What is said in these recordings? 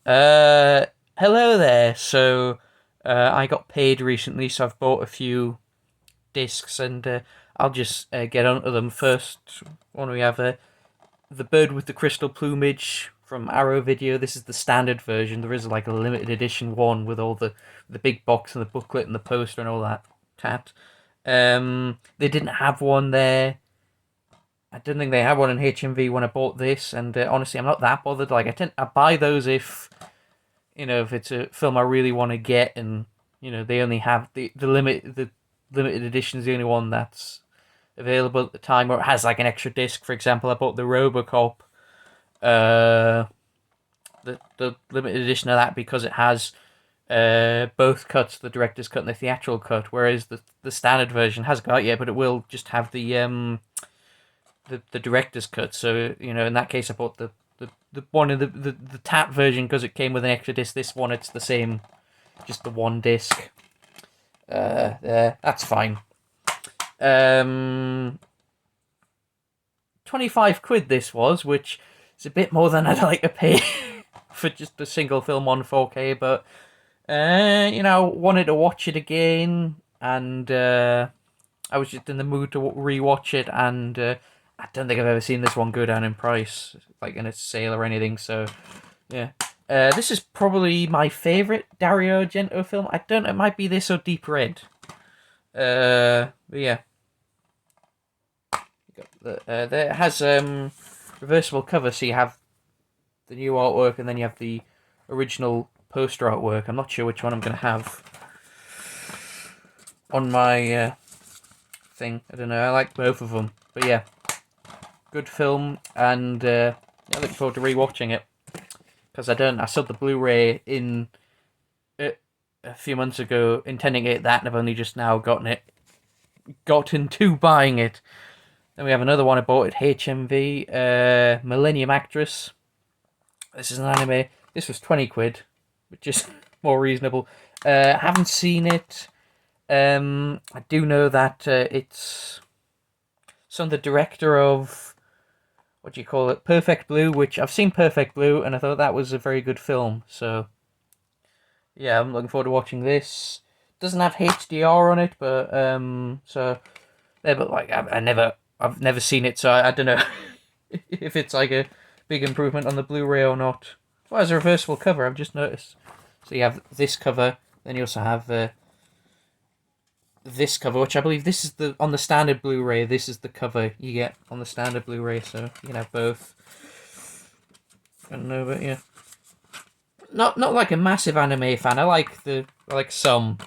Uh, Hello there. I got paid recently, so I've bought a few discs, and I'll just get onto them first. One we have the bird with the crystal plumage from Arrow Video. This is the standard version. There is like a limited edition one with all the big box and the booklet and the poster and all that tat. They didn't have one there. I didn't think they had one in HMV when I bought this, and honestly, I'm not that bothered. Like I buy those if it's a film I really want to get, and they only have the limited edition is the only one that's available at the time, or it has like an extra disc. For example, I bought the RoboCop, uh, the limited edition of that because it has both cuts, the director's cut and the theatrical cut, whereas the standard version hasn't got it yet, but it will just have the director's cut. So in that case, I bought the one in the tap version because it came with an extra disc. This one, it's the same, just the one disc. There, that's fine. 25 quid this was, which is a bit more than I'd like to pay for just a single film on 4K. But wanted to watch it again, and I was just in the mood to rewatch it, and I don't think I've ever seen this one go down in price, like in a sale or anything. So, yeah. This is probably my favorite Dario Argento film. I don't know, it might be this or Deep Red. But yeah. There it has reversible cover, so you have the new artwork and then you have the original poster artwork. I'm not sure which one I'm going to have on my thing. I don't know. I like both of them. But yeah, good film, and I look forward to rewatching it because I saw the Blu-ray in a few months ago, intending it that, and I've only just now gotten to buying it. Then we have another one I bought at HMV, Millennium Actress. This is an anime. This was 20 quid, which is more reasonable. Haven't seen it. I do know that it's some the director of, what do you call it, Perfect Blue, which I've seen Perfect Blue, and I thought that was a very good film. So yeah, I'm looking forward to watching this. Doesn't have HDR on it, but so yeah, but like I've never seen it, so I don't know if it's like a big improvement on the Blu-ray or not. Well, it's a reversible cover, I've just noticed. So you have this cover, then you also have this cover, which I believe this is on the standard Blu-ray. This is the cover you get on the standard Blu-ray, so you can have both. I don't know, but yeah, not like a massive anime fan. I like some.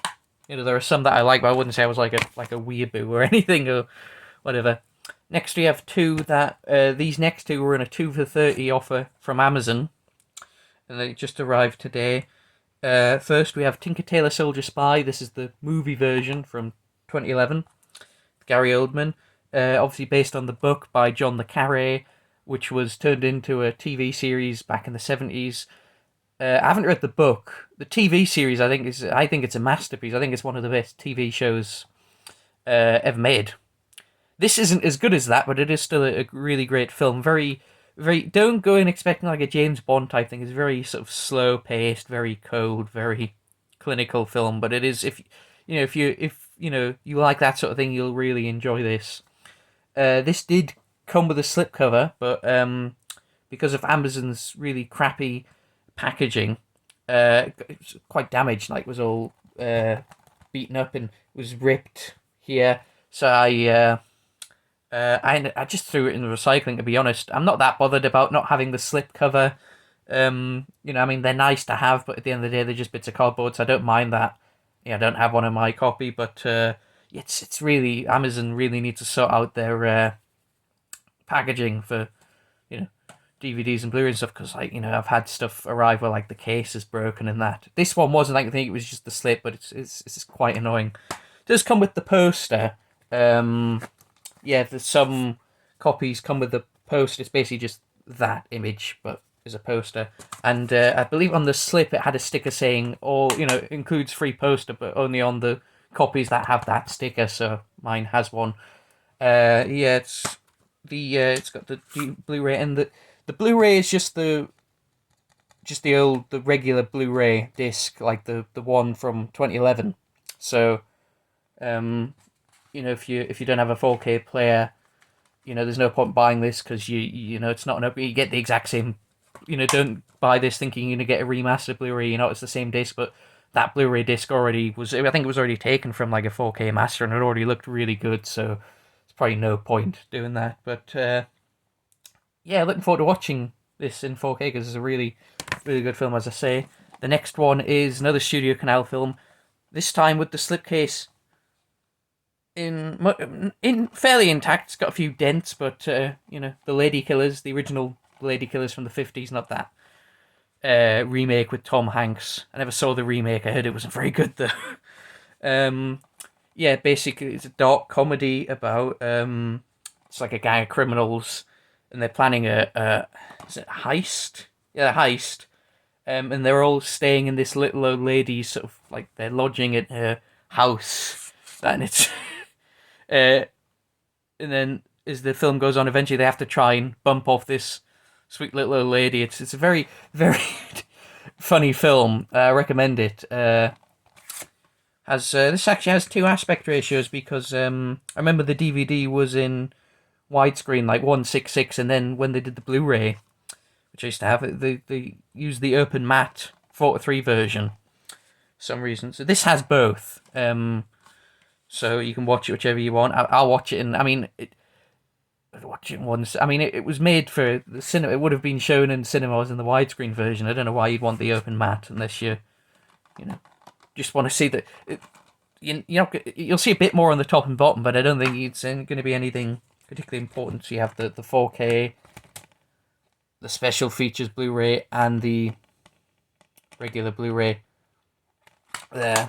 There are some that I like, but I wouldn't say I was like a weeaboo or anything or whatever. Next, we have two that these next two were in a 2 for 30 offer from Amazon, and they just arrived today. First, we have Tinker Tailor Soldier Spy. This is the movie version from 2011. Gary Oldman, obviously based on the book by John le Carré, which was turned into a TV series back in the 70s. I haven't read the book. The TV series, I think it's a masterpiece. I think it's one of the best TV shows ever made. This isn't as good as that, but it is still a really great film. Very, very. Don't go in expecting like a James Bond type thing. It's very sort of slow paced, very cold, very clinical film. But it is, if you like that sort of thing, you'll really enjoy this. This did come with a slipcover, but because of Amazon's really crappy packaging, it's quite damaged. Like, was all beaten up and was ripped here. So I just threw it in the recycling. To be honest, I'm not that bothered about not having the slip cover. I mean, they're nice to have, but at the end of the day, they're just bits of cardboard, so I don't mind that. Yeah, I don't have one in my copy, but it's really, Amazon really needs to sort out their packaging for you know DVDs and Blu-ray and stuff, because I've had stuff arrive where like the case is broken and that. This one wasn't, like, I think it was just the slip, but it's just quite annoying. It does come with the poster. Yeah, there's some copies come with the poster. It's basically just that image, but as a poster. And I believe on the slip it had a sticker saying, "All includes free poster, but only on the copies that have that sticker." So mine has one. Yeah, it's got the Blu-ray, and the Blu-ray is just just the regular Blu-ray disc, like the one from 2011. So, if you don't have a 4K player, there's no point buying this because it's not enough. You get the exact same. Don't buy this thinking you're gonna get a remastered Blu-ray. It's the same disc, but that Blu-ray disc already was. I think it was already taken from like a 4K master, and it already looked really good. So there's probably no point doing that. But yeah, looking forward to watching this in 4K because it's a really, really good film, as I say. The next one is another Studio Canal film, this time with the slipcase in fairly intact. It's got a few dents, but the Lady Killers, the original Lady Killers from the 50s, not that remake with Tom Hanks. I never saw the remake. I heard it wasn't very good though. Yeah, basically it's a dark comedy about it's like a gang of criminals, and they're planning is it a heist? Yeah, a heist. And they're all staying in this little old lady's sort of like they're lodging at her house, and it's and then as the film goes on, eventually they have to try and bump off this sweet little old lady. It's a very, very funny film. I recommend it. This actually has two aspect ratios because I remember the DVD was in widescreen, like 1:66, and then when they did the Blu-ray, which I used to have, they used the open matte 4:3 version for some reason. So this has both. So you can watch it whichever you want. I'll watch it I'd watch it once. I mean, it was made for the cinema. It would have been shown in cinemas in the widescreen version. I don't know why you'd want the open matte unless you just want to see that. You'll see a bit more on the top and bottom, but I don't think it's going to be anything particularly important. So you have the 4K, the special features Blu-ray, and the regular Blu-ray. There.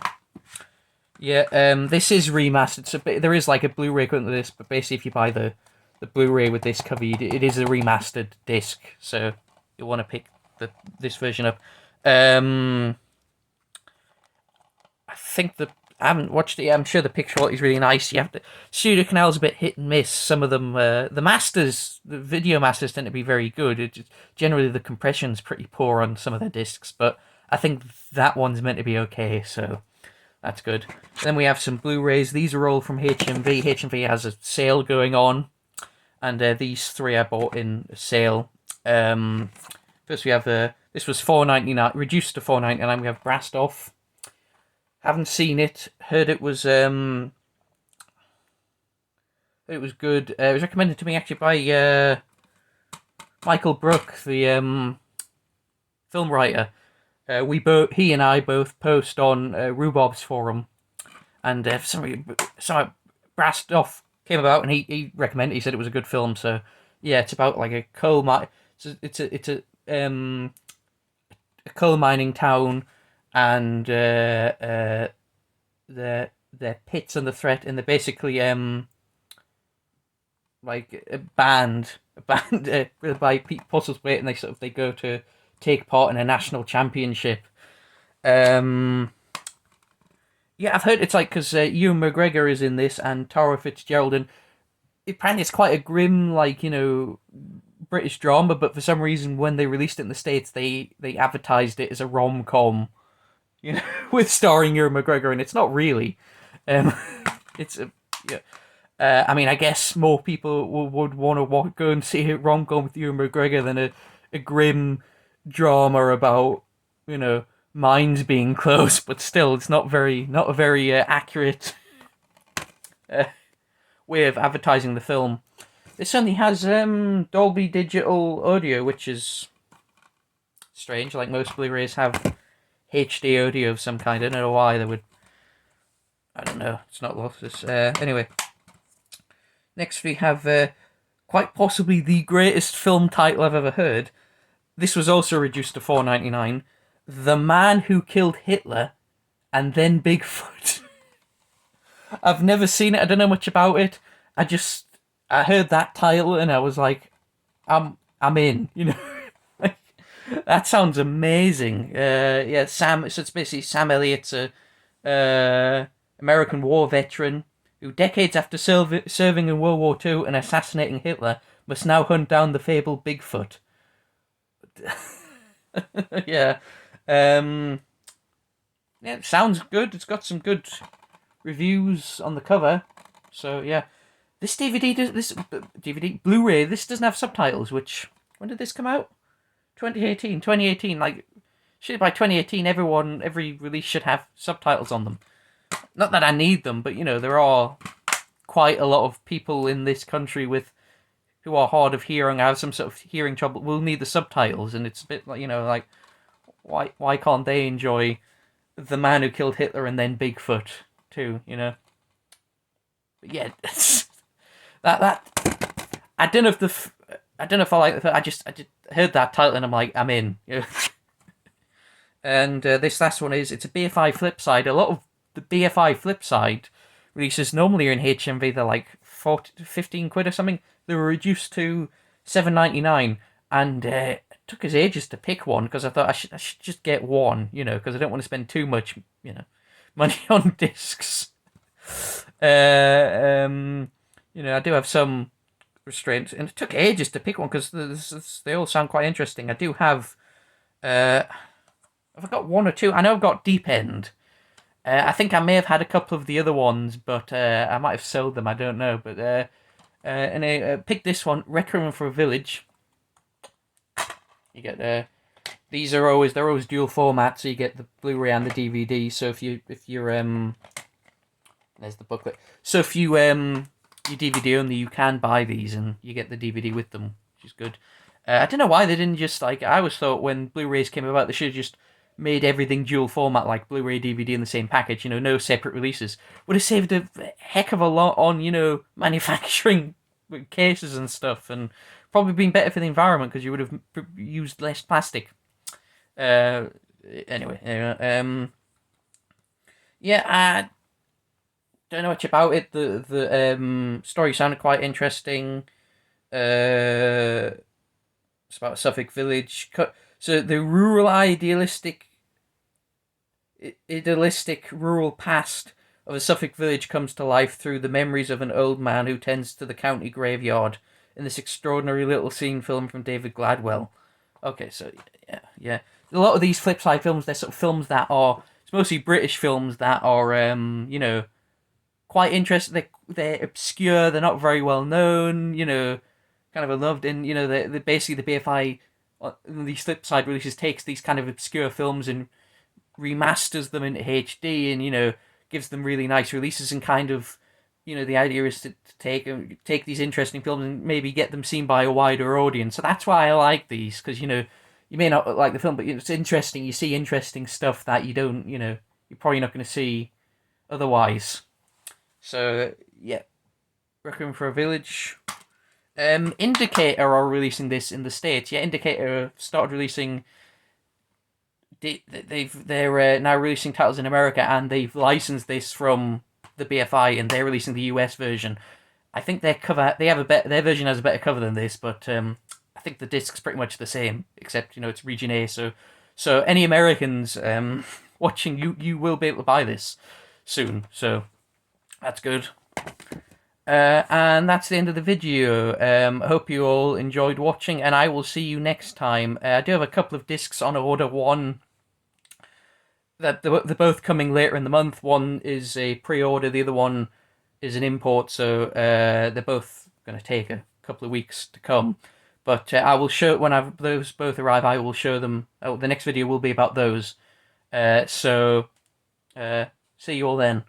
Yeah, this is remastered. So there is like a Blu-ray equivalent to this, but basically if you buy the Blu-ray with this cover, it is a remastered disc. So you'll want to pick this version up. I think I haven't watched it yet. I'm sure the picture quality is really nice. Studio Canal's a bit hit and miss. Some of them, the video masters tend to be very good. Generally the compression's pretty poor on some of their discs, but I think that one's meant to be okay, so that's good. Then we have some Blu-rays. These are all from HMV. HMV has a sale going on, and these three I bought in a sale. First we have this was $4.99, reduced to $4.99. We have Brastoff. Haven't seen it. Heard it was good. It was recommended to me actually by Michael Brook, the film writer. He and I both post on Rhubob's forum, and for some reason, Brastoff came about, and he recommended. He said it was a good film. So yeah, it's about like a coal mine. It's a coal mining town, and their pits under threat, and they're basically like a band by Pete Postlethwaite, and they go to take part in a national championship. Yeah, I've heard it's like because Ewan McGregor is in this and Tara Fitzgerald, and apparently it's quite a grim, British drama. But for some reason, when they released it in the States, they advertised it as a rom-com, with starring Ewan McGregor, and it's not really. It's a yeah. I mean, I guess more people would want to go and see a rom-com with Ewan McGregor than a grim drama about mines being closed, but still it's not a very accurate way of advertising the film. This only has Dolby Digital audio, which is strange. Like most Blu-rays have HD audio of some kind. I don't know why they would. I don't know. It's not lossless. Anyway, next we have quite possibly the greatest film title I've ever heard. This was also reduced to $4.99. The Man Who Killed Hitler and Then Bigfoot. I've never seen it. I don't know much about it. I heard that title and I was like, I'm in. That sounds amazing. Yeah, Sam. So it's basically Sam Elliott's a American war veteran who, decades after serving in World War II and assassinating Hitler, must now hunt down the fabled Bigfoot. Yeah. Um, yeah, it sounds good. It's got some good reviews on the cover. So yeah, this DVD does this DVD Blu-ray. This doesn't have subtitles. Which when did this come out? 2018. 2018. Like, shit. By 2018, every release should have subtitles on them. Not that I need them, but there are quite a lot of people in this country who are hard of hearing, have some sort of hearing trouble, will need the subtitles, and it's a bit like like why can't they enjoy The Man Who Killed Hitler and then Bigfoot too? But yeah, that I don't know if I don't know if I like the. I just heard that title and I'm like, I'm in. And this last one it's a BFI flip side. A lot of the BFI flip side releases normally are in HMV. They're like 15 quid or something. They were reduced to $7.99, and it took us ages to pick one because I thought I should just get one, because I don't want to spend too much, money on discs. I do have some restraints, and it took ages to pick one because they all sound quite interesting. I do have, I've got one or two. I know I've got Deep End. I think I may have had a couple of the other ones, but I might have sold them. I don't know. But and I picked this one, Requiem for a Village. You get they're always dual format, so you get the Blu-ray and the DVD. So if you're there's the booklet. So if you you DVD only, you can buy these and you get the DVD with them, which is good. I don't know why they didn't just I always thought when Blu-rays came about they should have just made everything dual format like Blu-ray DVD in the same package. No separate releases. Would have saved a heck of a lot on manufacturing cases and stuff, and probably been better for the environment because you would have used less plastic. Anyway, yeah, I don't know much about it. The story sounded quite interesting. It's about Suffolk Village. So the rural idealistic rural past of a Suffolk village comes to life through the memories of an old man who tends to the county graveyard in this extraordinary little scene film from David Gladwell. Okay, so yeah. A lot of these flip side films, they're sort of films that are, it's mostly British films that are, quite interesting. They're obscure, they're not very well known, kind of loved, and, they're basically the BFI, these flip side releases takes these kind of obscure films and remasters them into HD and gives them really nice releases and kind of the idea is to take these interesting films and maybe get them seen by a wider audience. So that's why I like these because you may not like the film, but it's interesting. You see interesting stuff that you don't you're probably not going to see otherwise. So yeah, Requiem for a Village. Indicator are releasing this in the States. Yeah, Indicator started releasing. They're now releasing titles in America, and they've licensed this from the BFI, and they're releasing the US version. I think their version has a better cover than this, but I think the disc's pretty much the same, except it's region A. So any Americans watching, you will be able to buy this soon. So that's good. And that's the end of the video. I hope you all enjoyed watching, and I will see you next time. I do have a couple of discs on order. One that they're both coming later in the month. One is a pre-order, the other one is an import, so they're both going to take a couple of weeks to come. But I will show, when those both arrive, I will show them. The next video will be about those. So see you all then.